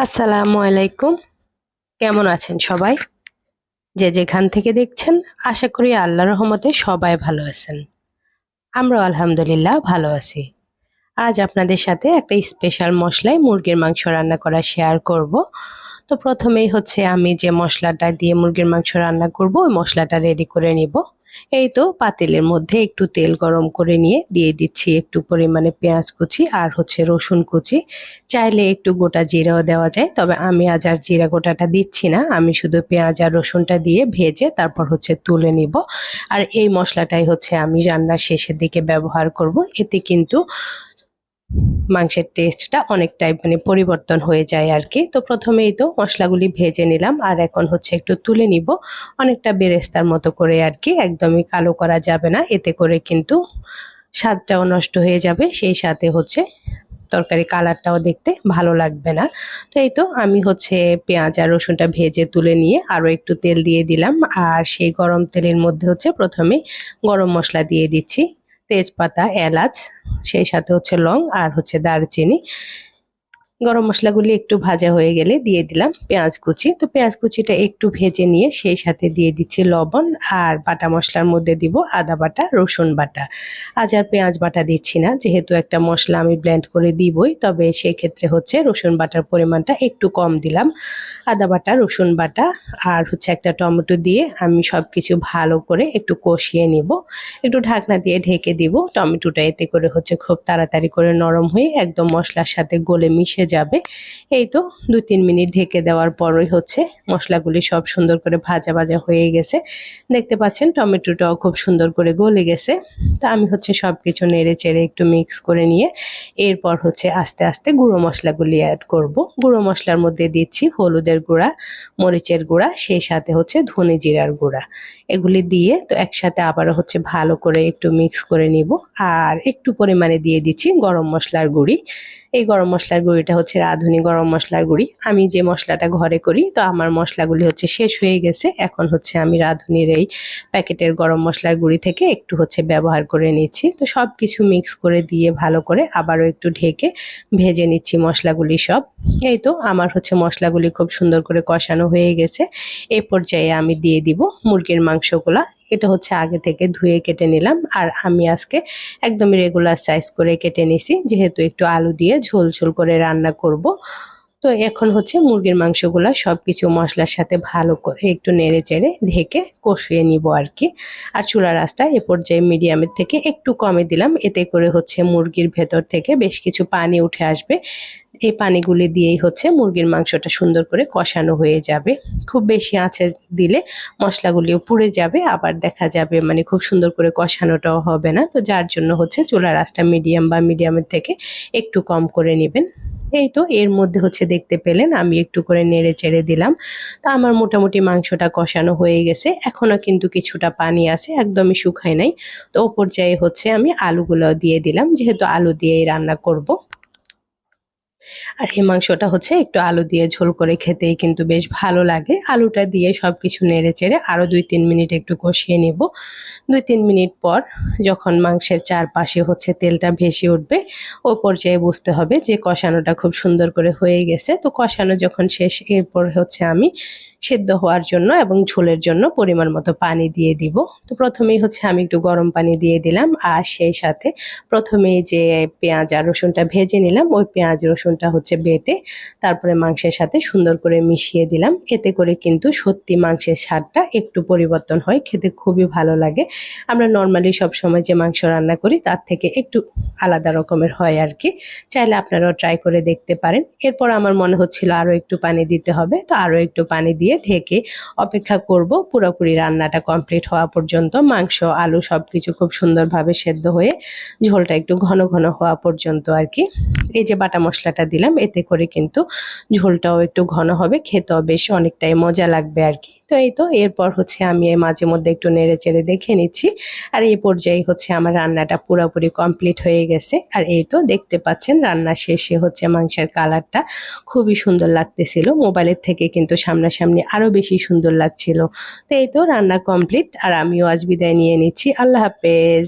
আসসালামু আলাইকুম। কেমন আছেন সবাই? যে যেখান থেকে দেখছেন, আশা করি আল্লাহর রহমতে সবাই ভালো আছেন। আমরাও আলহামদুলিল্লাহ ভালো আছি। আজ আপনাদের সাথে একটা স্পেশাল মশলায় মুরগির মাংস রান্না করা শেয়ার করব। তো প্রথমেই হচ্ছে আমি যে মশলাটা দিয়ে মুরগির মাংস রান্না করব, ওই মশলাটা রেডি করে নিব। এই তো পাতিলের মধ্যে একটু তেল গরম করে নিয়ে দিয়ে দিচ্ছি একটু পরিমাণে পেঁয়াজ কুচি আর হচ্ছে রসুন কুচি। চাইলে একটু গোটা জিরাও দেওয়া যায়, তবে আমি আজ আর জিরা গোটাটা দিচ্ছি না। আমি শুধু পেঁয়াজ আর রসুনটা দিয়ে ভেজে তারপর হচ্ছে তুলে নিব। আর এই মশলাটাই হচ্ছে আমি রান্নার শেষের দিকে ব্যবহার করব। এতে কিন্তু মাংসের টেস্টটা অনেকটাই পরিবর্তন হয়ে যায় আর কি। তো প্রথমেই তো মশলাগুলি ভেজে নিলাম আর এখন হচ্ছে একটু তুলে নিব অনেকটা বেরেস্তার মতো করে আর কি। একদমই কালো করা যাবে না, এতে করে কিন্তু স্বাদটাও নষ্ট হয়ে যাবে, সেই সাথে হচ্ছে তরকারি কালারটাও দেখতে ভালো লাগবে না। তো এই তো আমি হচ্ছে পেঁয়াজ আর রসুনটা ভেজে তুলে নিয়ে আরও একটু তেল দিয়ে দিলাম। আর সেই গরম তেলের মধ্যে হচ্ছে প্রথমে গরম মশলা দিয়ে দিচ্ছি, তেজপাতা, এলাচ, সেই সাথে হচ্ছে লং আর হচ্ছে দারচিনি। গরম মশলাগুলি একটু ভাজা হয়ে গেলে দিয়ে দিলাম পেঁয়াজ কুচি। তো পেঁয়াজ কুচিটা একটু ভেজে নিয়ে সেই সাথে দিয়ে দিচ্ছি লবণ, আর বাটা মশলার মধ্যে দিব আদা বাটা, রসুন বাটা। আজ আর পেঁয়াজ বাটা দিচ্ছি না, যেহেতু একটা মশলা আমি ব্লেন্ড করে দিবই। তবে সেই ক্ষেত্রে হচ্ছে রসুন বাটার পরিমাণটা একটু কম দিলাম। আদা বাটা, রসুন বাটা আর হচ্ছে একটা টমেটো দিয়ে আমি সব কিছু ভালো করে একটু কষিয়ে নিব। একটু ঢাকনা দিয়ে ঢেকে দিব। টমেটোটা এতে করে হচ্ছে খুব তাড়াতাড়ি করে নরম হয়ে একদম মশলার সাথে গলে মিশে যাবে। এই তো ২-৩ মিনিট ঢেকে দেওয়ার পরই হচ্ছে মশলাগুলি সব সুন্দর করে ভাজা ভাজা হয়ে গেছে। দেখতে পাচ্ছেন টমেটোটাও খুব সুন্দর করে গলে গেছে। তো আমি হচ্ছে সব কিছু নেড়ে চেড়ে একটু মিক্স করে নিয়ে এরপর হচ্ছে আস্তে আস্তে গুঁড়ো মশলাগুলি অ্যাড করব। গুঁড়ো মশলার মধ্যে দিচ্ছি হলুদের গুঁড়া, মরিচের গুঁড়া, সেই সাথে হচ্ছে ধনে জিরার গুঁড়া। এগুলি দিয়ে তো একসাথে আবারও হচ্ছে ভালো করে একটু মিক্স করে নিব। আর একটু পরিমাণে দিয়ে দিচ্ছি গরম মশলার গুঁড়ি। এই গরম মশলার গুঁড়িটা হচ্ছে রাঁধুনি গরম মশলার গুঁড়ি। আমি যে মশলাটা ঘরে করি, তো আমার মশলাগুলি হচ্ছে শেষ হয়ে গেছে। এখন হচ্ছে আমি রাঁধুনির এই প্যাকেটের গরম মশলার গুঁড়ি থেকে একটু হচ্ছে ব্যবহার করে নিচ্ছি। তো সব কিছু মিক্স করে দিয়ে ভালো করে আবারও একটু ঢেকে ভেজে নিচ্ছি মশলাগুলি সব। এই তো আমার হচ্ছে মশলাগুলি খুব সুন্দর করে কষানো হয়ে গেছে। এই পর্যায়ে আমি দিয়ে দিব মুরগির মাংসগুলা। এটা হচ্ছে আগে থেকে ধুয়ে কেটে নিলাম, আর আমি আজকে একদমই রেগুলার সাইজ করে কেটে নিছি, যেহেতু একটু আলু দিয়ে ঝোল ঝোল করে রান্না করব। তো এখন হচ্ছে মুরগির মাংসগুলা সবকিছু মশলার সাথে ভালো করে একটু নেড়ে চেড়ে ঢেকে কষিয়ে নিব আর কি। আর চুলার আঁচটা এ পর্যায়ে মিডিয়ামের থেকে একটু কমে দিলাম, এতে করে হচ্ছে মুরগির ভেতর থেকে বেশ কিছু পানি উঠে আসবে। এই পানিগুলি দিয়েই হচ্ছে মুরগির মাংসটা সুন্দর করে কষানো হয়ে যাবে। খুব বেশি আঁচে দিলে মশলাগুলিও পুড়ে যাবে, আবার দেখা যাবে খুব সুন্দর করে কষানোটাও হবে না। তো যার জন্য হচ্ছে চুলার আঁচটা মিডিয়াম বা মিডিয়ামের থেকে একটু কম করে নেবেন। এই তো এর মধ্যে হচ্ছে দেখতে পেলেন আমি একটু করে নেড়ে চেড়ে দিলাম। তো আমার মোটামুটি মাংসটা কষানো হয়ে গেছে। এখনো কিন্তু কিছুটা পানি আছে, একদমই শুকায় নাই। তো ও পর্যায়ে হচ্ছে আমি আলুগুলো দিয়ে দিলাম, যেহেতু আলু দিয়েই রান্না করব। আর এই মাংসটা হচ্ছে একটু আলু দিয়ে ঝোল করে খেতেই কিন্তু বেশ ভালো লাগে। আলুটা দিয়ে সবকিছু নেড়ে চেড়ে আরও ২-৩ মিনিট একটু কষিয়ে নেব। ২-৩ মিনিট পর যখন মাংসের চারপাশে হচ্ছে তেলটা ভেসে উঠবে, ও পর্যায়ে বুঝতে হবে যে কষানোটা খুব সুন্দর করে হয়ে গেছে। তো কষানো যখন শেষ, এরপর হচ্ছে আমি সেদ্ধ হওয়ার জন্য এবং ঝোলের জন্য পরিমাণ মতো পানি দিয়ে দিব। তো প্রথমেই হচ্ছে আমি একটু গরম পানি দিয়ে দিলাম, আর সেই সাথে প্রথমেই যে পেঁয়াজ আর রসুনটা ভেজে নিলাম, ওই পেঁয়াজ রসুনটা হচ্ছে বেটে তারপরে মাংসের সাথে সুন্দর করে মিশিয়ে দিলাম। এতে করে কিন্তু সত্যি মাংসের স্বাদটা একটু পরিবর্তন হয়, খেতে খুবই ভালো লাগে। আমরা নর্মালি সবসময় যে মাংস রান্না করি তার থেকে একটু আলাদা রকমের হয় আর কি। চাইলে আপনারাও ট্রাই করে দেখতে পারেন। এরপর আমার মনে হচ্ছিল আরও একটু পানি দিতে হবে, তো আরও একটু পানি দিয়ে ঢেকে অপেক্ষা করব পুরোপুরি রান্নাটা কমপ্লিট হওয়া পর্যন্ত। মাংস, আলু সবকিছু খুব সুন্দরভাবে সেদ্ধ হয়ে ঝোলটা একটু ঘন ঘন হওয়া পর্যন্ত আর কি। এই যে বাটা মশলাটা দিলাম, এতে করে কিন্তু ঝোলটাও একটু ঘন হবে, খেতেও বেশ অনেকটাই মজা লাগবে আর কি। তো এই তো এরপর হচ্ছে আমি মাঝে মধ্যে একটু নেড়ে চেড়ে দেখে নিচ্ছি। আর এই পর্যায়ে হচ্ছে আমার রান্নাটা পুরোপুরি কমপ্লিট হয়ে গেছে। আর এই তো দেখতে পাচ্ছেন রান্না শেষে হচ্ছে মাংসের কালারটা খুবই সুন্দর লাগতেছিল। মোবাইলের থেকে কিন্তু সামনাসামনি আরও বেশি সুন্দর লাগছিল। তো এই তো রান্না কমপ্লিট, আর আমিও আজ বিদায় নিয়ে নিচ্ছি। আল্লাহ হাফেজ।